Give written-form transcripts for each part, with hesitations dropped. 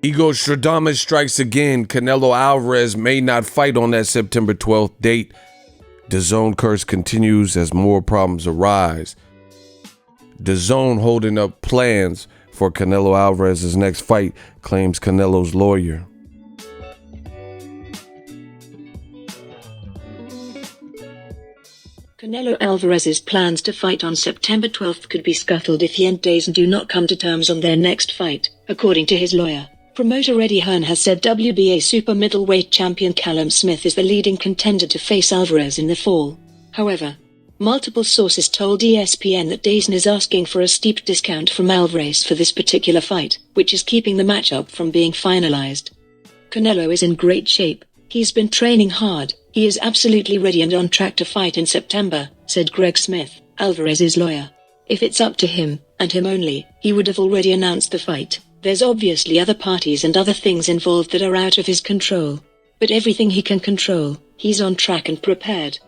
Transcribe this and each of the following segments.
EGOSTRADAMUS strikes again. Canelo Alvarez may not fight on that September 12th date. Dazn curse continues as more problems arise. Dazn holding up plans for Canelo Alvarez's next fight, claims Canelo's lawyer. Canelo Alvarez's plans to fight on September 12th could be scuttled if he and Dazn do not come to terms on their next fight, according to his lawyer. Promoter Eddie Hearn has said WBA super middleweight champion Callum Smith is the leading contender to face Alvarez in the fall. However, multiple sources told ESPN that Dazn is asking for a steep discount from Alvarez for this particular fight, which is keeping the matchup from being finalized. Canelo is in great shape. He's been training hard. He is absolutely ready and on track to fight in September, said Greg Smith, Alvarez's lawyer. If it's up to him, and him only, he would have already announced the fight. There's obviously other parties and other things involved that are out of his control. But everything he can control, he's on track and prepared.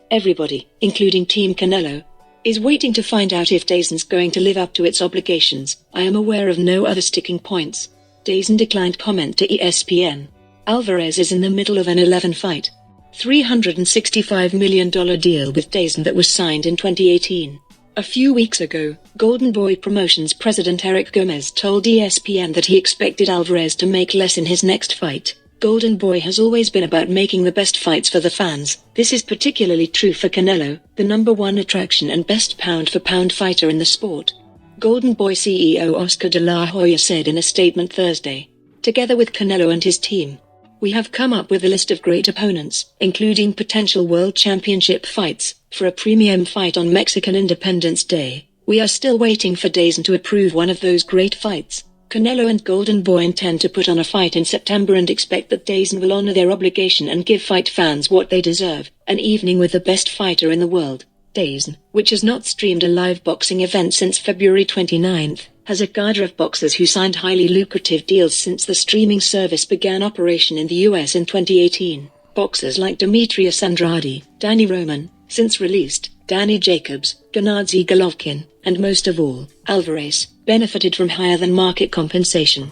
Everybody, including Team Canelo, is waiting to find out if Dazn's going to live up to its obligations. I am aware of no other sticking points. Dazn declined comment to ESPN. Alvarez is in the middle of an 11-fight, $365 million deal with Dazn that was signed in 2018. A few weeks ago, Golden Boy Promotions president Eric Gomez told ESPN that he expected Alvarez to make less in his next fight. Golden Boy has always been about making the best fights for the fans. This is particularly true for Canelo, the #1 attraction and best pound-for-pound fighter in the sport. Golden Boy CEO Oscar de la Hoya said in a statement Thursday. Together with Canelo and his team, we have come up with a list of great opponents, including potential world championship fights, for a premium fight on Mexican Independence Day. We are still waiting for Dazn to approve one of those great fights. Canelo and Golden Boy intend to put on a fight in September and expect that Dazn will honor their obligation and give fight fans what they deserve, an evening with the best fighter in the world. Dazn, which has not streamed a live boxing event since February 29th, has a cadre of boxers who signed highly lucrative deals since the streaming service began operation in the US in 2018. Boxers like Demetrius Andrade, Danny Roman, since released, Danny Jacobs, Gennady Golovkin, and most of all, Alvarez, benefited from higher-than-market compensation.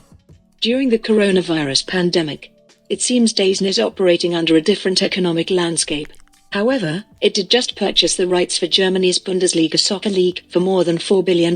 During the coronavirus pandemic, it seems Dazn is operating under a different economic landscape. However, it did just purchase the rights for Germany's Bundesliga soccer league for more than $4 billion.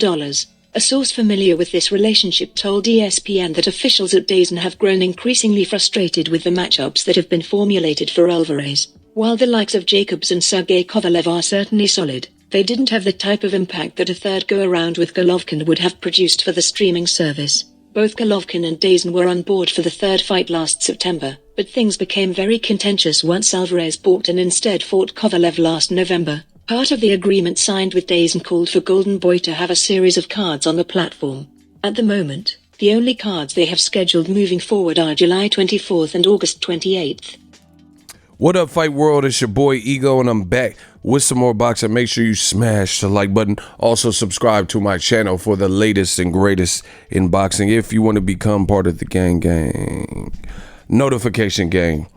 A source familiar with this relationship told ESPN that officials at Dazn have grown increasingly frustrated with the matchups that have been formulated for Alvarez. While the likes of Jacobs and Sergey Kovalev are certainly solid, they didn't have the type of impact that a third go-around with Golovkin would have produced for the streaming service. Both Golovkin and Dazn were on board for the third fight last September, but things became very contentious once Alvarez balked and instead fought Kovalev last November. Part of the agreement signed with Dazn called for Golden Boy to have a series of cards on the platform. At the moment, the only cards they have scheduled moving forward are July 24th and August 28th. What up, Fight World? It's your boy Ego, and I'm back with some more boxing. Make sure you smash the like button. Also, subscribe to my channel for the latest and greatest in boxing if you want to become part of the gang. Notification gang.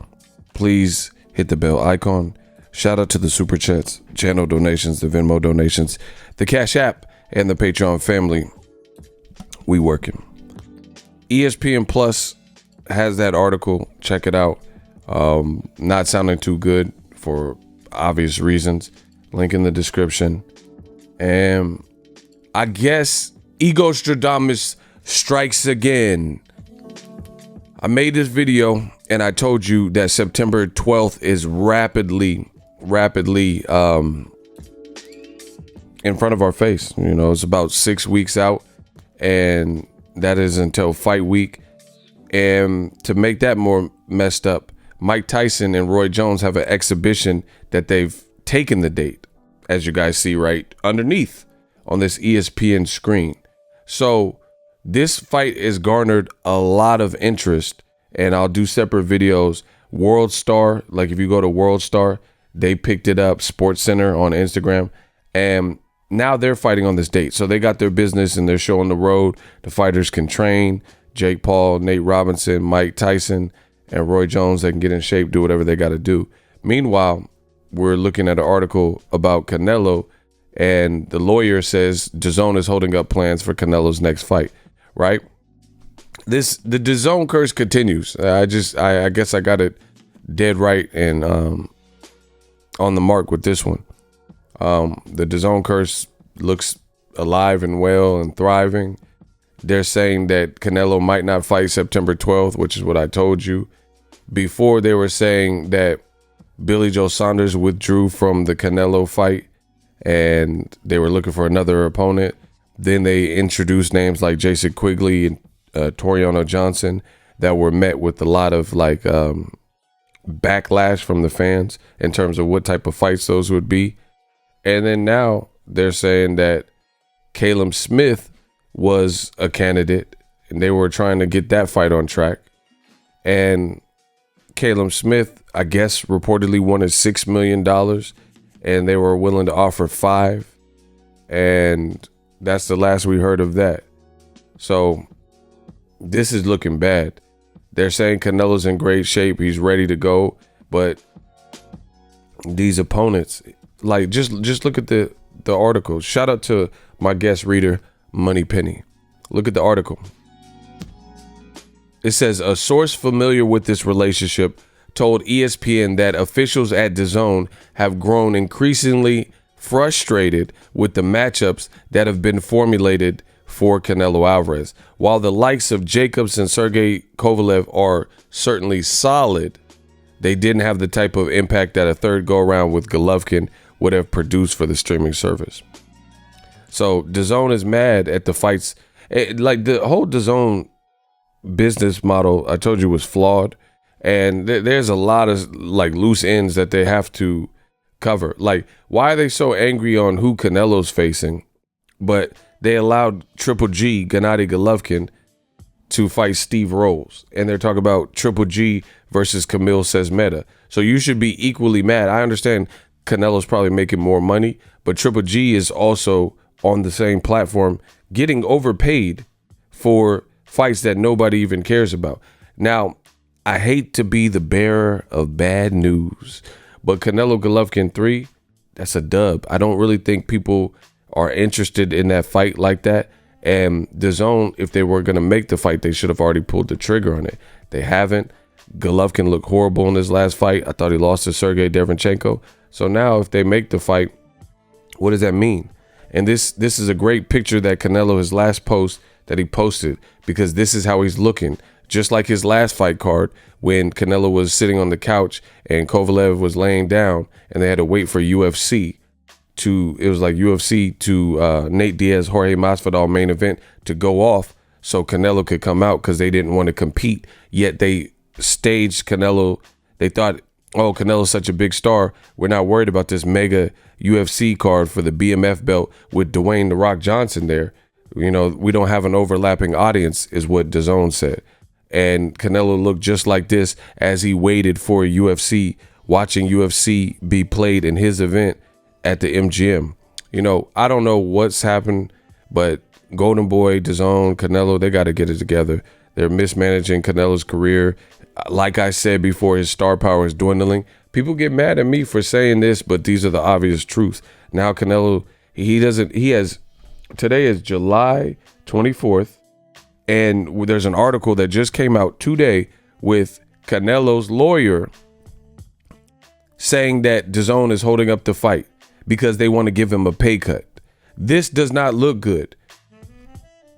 Please hit the bell icon. Shout out to the Super Chats, channel donations, the Venmo donations, the Cash App, and the Patreon family. We working. ESPN Plus has that article. Check it out. Not sounding too good for obvious reasons. Link in the description. And I guess EGOSTRADAMUS strikes again. I made this video and I told you that September 12th is rapidly in front of our face. You know, it's about 6 weeks out, and that is until fight week. And to make that more messed up, Mike Tyson and Roy Jones have an exhibition that they've taken the date, as you guys see right underneath on this ESPN screen. So this fight has garnered a lot of interest, and I'll do separate videos. World Star, like if you go to World Star, they picked it up, Sports Center on Instagram, and now they're fighting on this date. So they got their business and they're showing the road. The fighters can train. Jake Paul, Nate Robinson, Mike Tyson, and Roy Jones, they can get in shape, do whatever they got to do. Meanwhile, we're looking at an article about Canelo, and the lawyer says Dazn is holding up plans for Canelo's next fight, right? the DAZN curse continues. I guess I got it dead right and on the mark with this one. The DAZN curse looks alive and well and thriving. They're saying that Canelo might not fight September 12th, which is what I told you. Before, they were saying that Billy Joe Saunders withdrew from the Canelo fight and they were looking for another opponent. Then they introduced names like Jason Quigley and Toriano Johnson that were met with a lot of like backlash from the fans in terms of what type of fights those would be. And then now they're saying that Caleb Smith was a candidate and they were trying to get that fight on track. And Caleb Smith, I guess, reportedly wanted $6 million and they were willing to offer $5 million. And that's the last we heard of that. So this is looking bad. They're saying Canelo's in great shape. He's ready to go. But these opponents, like, just look at the article. Shout out to my guest reader, Money Penny. Look at the article. It says, a source familiar with this relationship told ESPN that officials at DAZN have grown increasingly frustrated with the matchups that have been formulated for Canelo Alvarez. While the likes of Jacobs and Sergey Kovalev are certainly solid, they didn't have the type of impact that a third go-around with Golovkin would have produced for the streaming service. So DAZN is mad at the fights. Like the whole DAZN business model, I told you, was flawed. And there's a lot of like loose ends that they have to cover. Like, why are they so angry on who Canelo's facing, but they allowed Triple G, Gennady Golovkin, to fight Steve Rolls? And they're talking about Triple G versus Camille Sesmeta. So you should be equally mad. I understand Canelo's probably making more money, but Triple G is also on the same platform getting overpaid for fights that nobody even cares about. Now, I hate to be the bearer of bad news, but Canelo Golovkin 3, that's a dub. I don't really think people are interested in that fight like that. And DAZN, if they were going to make the fight, they should have already pulled the trigger on it. They haven't. Golovkin looked horrible in his last fight. I thought he lost to Sergey Derevyanchenko. So now if they make the fight, what does that mean? And this is a great picture that Canelo, his last post that he posted, because this is how he's looking. Just like his last fight card when Canelo was sitting on the couch and Kovalev was laying down and they had to wait for UFC to, it was like UFC to Nate Diaz, Jorge Masvidal main event to go off so Canelo could come out because they didn't want to compete. Yet they staged Canelo. They thought, oh, Canelo's such a big star, we're not worried about this mega UFC card for the BMF belt with Dwayne "The Rock" Johnson there. You know, we don't have an overlapping audience, is what DAZN said. And Canelo looked just like this as he waited for UFC, watching UFC be played in his event at the MGM. You know, I don't know what's happened, but Golden Boy, DAZN, Canelo, they got to get it together. They're mismanaging Canelo's career. Like I said before, his star power is dwindling. People get mad at me for saying this, but these are the obvious truths. Now Canelo, today is July 24th. And there's an article that just came out today with Canelo's lawyer saying that DAZN is holding up the fight because they want to give him a pay cut. This does not look good.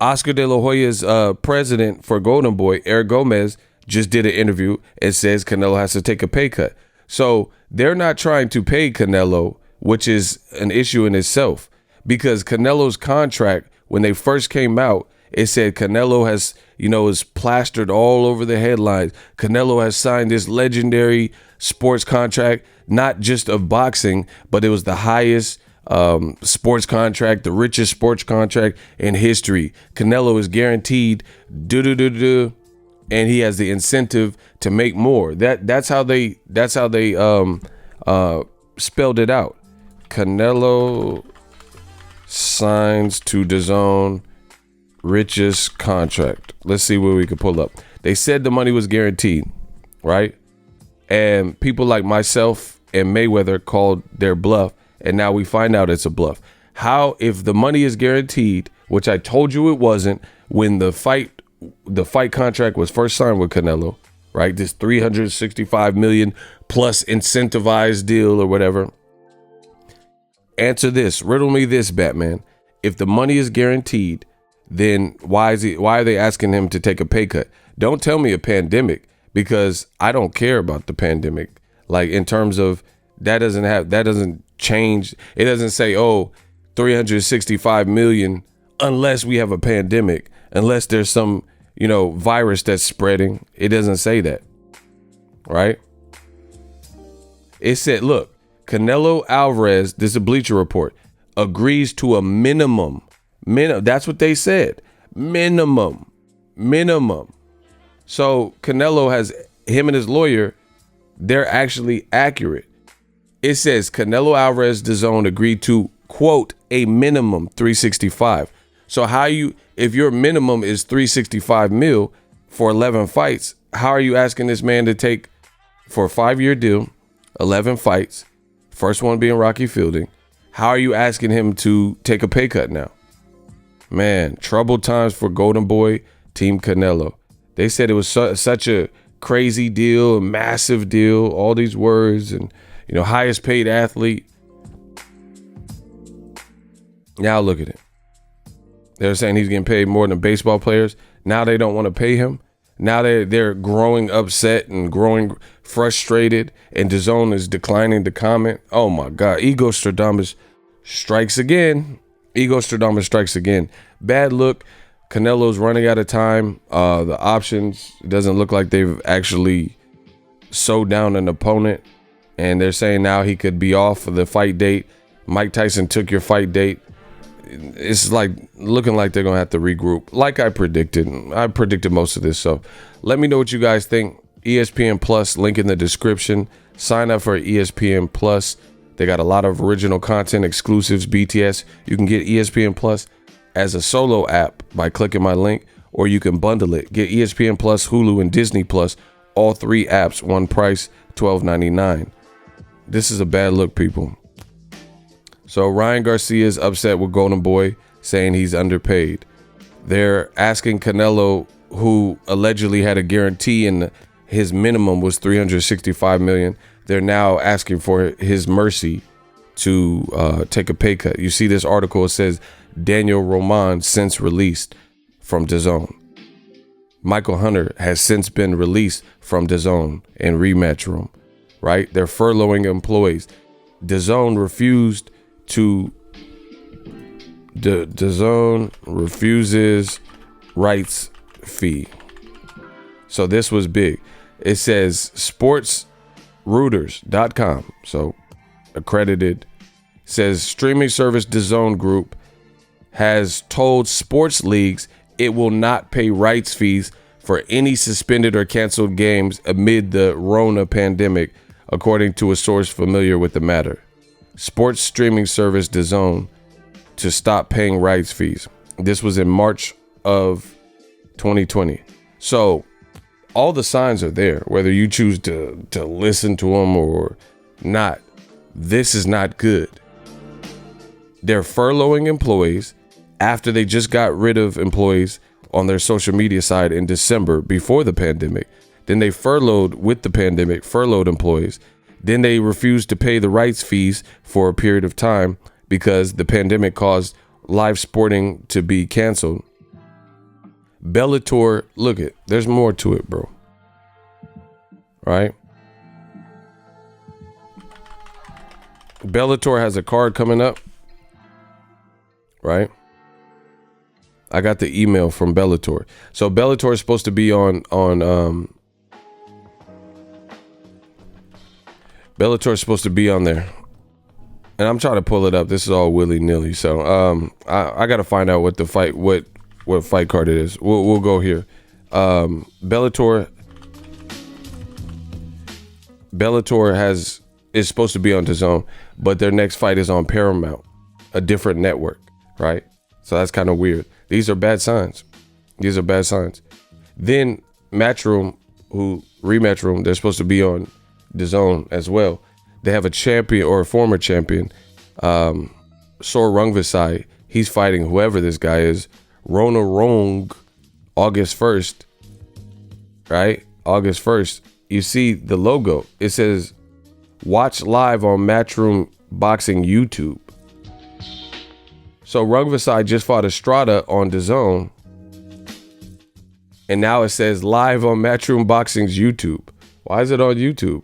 Oscar De La Hoya's president for Golden Boy, Eric Gomez, just did an interview and says Canelo has to take a pay cut. So they're not trying to pay Canelo, which is an issue in itself, because Canelo's contract, when they first came out, it said Canelo has, is plastered all over the headlines. Canelo has signed this legendary sports contract, not just of boxing, but it was the highest sports contract, the richest sports contract in history. Canelo is guaranteed and he has the incentive to make more. That's how they spelled it out. Canelo signs to DAZN richest contract. Let's see what we could pull up. They said the money was guaranteed, right? And people like myself and Mayweather called their bluff, and now we find out it's a bluff. How, if the money is guaranteed, which I told you it wasn't when the fight the fight contract was first signed with Canelo, right? This 365 million plus incentivized deal or whatever. Answer this, riddle me this, Batman. If the money is guaranteed, then why are they asking him to take a pay cut? Don't tell me a pandemic, because I don't care about the pandemic. Like, in terms of that doesn't change. It doesn't say, oh, 365 million unless we have a pandemic, unless there's some, virus that's spreading. It doesn't say that, right? It said, look, Canelo Alvarez, this is a Bleacher Report, agrees to a minimum. That's what they said. Minimum. So Canelo has, him and his lawyer, they're actually accurate. It says Canelo Alvarez, DAZN agreed to, quote, a minimum 365. So if your minimum is 365 mil for 11 fights, how are you asking this man to take, for a 5-year deal, 11 fights, first one being Rocky Fielding, how are you asking him to take a pay cut now? Man, troubled times for Golden Boy, Team Canelo. They said it was such a crazy deal, a massive deal, all these words, and, highest paid athlete. Now look at it. They're saying he's getting paid more than baseball players. Now they don't want to pay him. Now they're growing upset and growing frustrated, and DAZN is declining to comment. Oh my God, EGOSTRADAMUS strikes again. EGOSTRADAMUS strikes again. Bad look. Canelo's running out of time. The options, it doesn't look like they've actually sewed down an opponent, and they're saying now he could be off of the fight date. Mike Tyson took your fight date. It's like looking like they're gonna have to regroup, like I predicted. I predicted most of this, so let me know what you guys think. ESPN Plus, link in the description. Sign up for ESPN Plus. They got a lot of original content, exclusives, BTS. You can get ESPN Plus as a solo app by clicking my link, or you can bundle it. Get ESPN Plus, Hulu, and Disney Plus, all 3 apps, one price, $12.99. This is a bad look, people. So Ryan Garcia is upset with Golden Boy, saying he's underpaid. They're asking Canelo, who allegedly had a guarantee and his minimum was 365 million. They're now asking for his mercy to take a pay cut. You see this article, it says Daniel Roman since released from DAZN. Michael Hunter has since been released from DAZN in Rematch Room, right? They're furloughing employees. DAZN refused to DAZN refuses rights fee. So this was big. It says sportsrooters.com, so accredited, says streaming service DAZN Group has told sports leagues it will not pay rights fees for any suspended or canceled games amid the Rona pandemic, according to a source familiar with the matter. Sports streaming service DAZN to stop paying rights fees. This was in March of 2020. So all the signs are there, whether you choose to listen to them or not. This is not good. They're furloughing employees after they just got rid of employees on their social media side in December before the pandemic. Then they furloughed with the pandemic, furloughed employees. Then they refused to pay the rights fees for a period of time because the pandemic caused live sporting to be canceled. Bellator, look it, there's more to it, bro. Right? Bellator has a card coming up. Right? I got the email from Bellator. So Bellator is supposed to be on Bellator is supposed to be on there. And I'm trying to pull it up. This is all willy-nilly. So I gotta find out what the fight what fight card it is. We'll go here. Bellator is supposed to be on DAZN, but their next fight is on Paramount, a different network, right? So that's kind of weird. These are bad signs. Then Rematch Room, they're supposed to be on DAZN as well. They have a champion or a former champion, Sor Rungvisai. He's fighting whoever this guy is, Rona Rong August 1st, right? August 1st, you see the logo. It says, watch live on Matchroom Boxing YouTube. So Rungvisai just fought Estrada on DAZN. And now it says live on Matchroom Boxing's YouTube. Why is it on YouTube?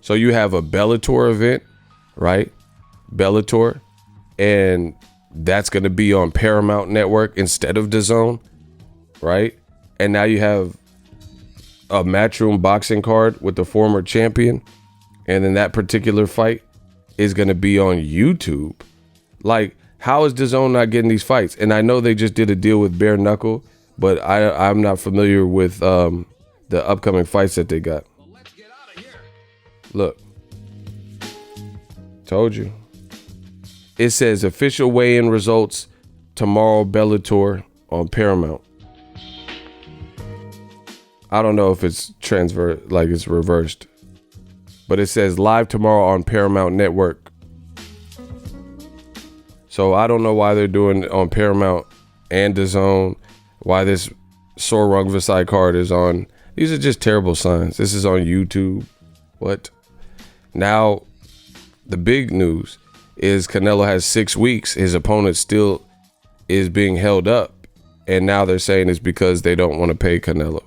So you have a Bellator event, right? Bellator. And that's going to be on Paramount Network instead of DAZN, right? And now you have a Matchroom boxing card with the former champion. And then that particular fight is going to be on YouTube. Like, how is DAZN not getting these fights? And I know they just did a deal with Bare Knuckle, but I'm not familiar with the upcoming fights that they got. Look, told you. It says official weigh-in results tomorrow, Bellator on Paramount. I don't know if it's it's reversed, but it says live tomorrow on Paramount Network. So I don't know why they're doing it on Paramount and DAZN, why this Sor Rungvisai card is on. These are just terrible signs. This is on YouTube. What? Now, the big news is Canelo has 6 weeks. His opponent still is being held up. And now they're saying it's because they don't want to pay Canelo.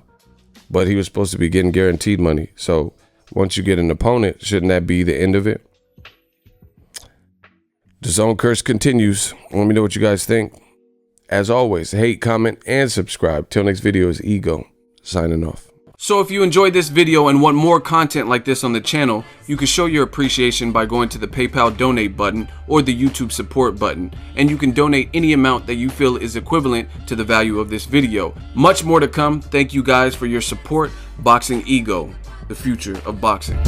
But he was supposed to be getting guaranteed money. So once you get an opponent, shouldn't that be the end of it? The DAZN curse continues. Let me know what you guys think. As always, hate, comment, and subscribe. Till next video is Ego, signing off. So if you enjoyed this video and want more content like this on the channel, you can show your appreciation by going to the PayPal donate button or the YouTube support button, and you can donate any amount that you feel is equivalent to the value of this video. Much more to come. Thank you guys for your support. Boxing Ego, the future of boxing.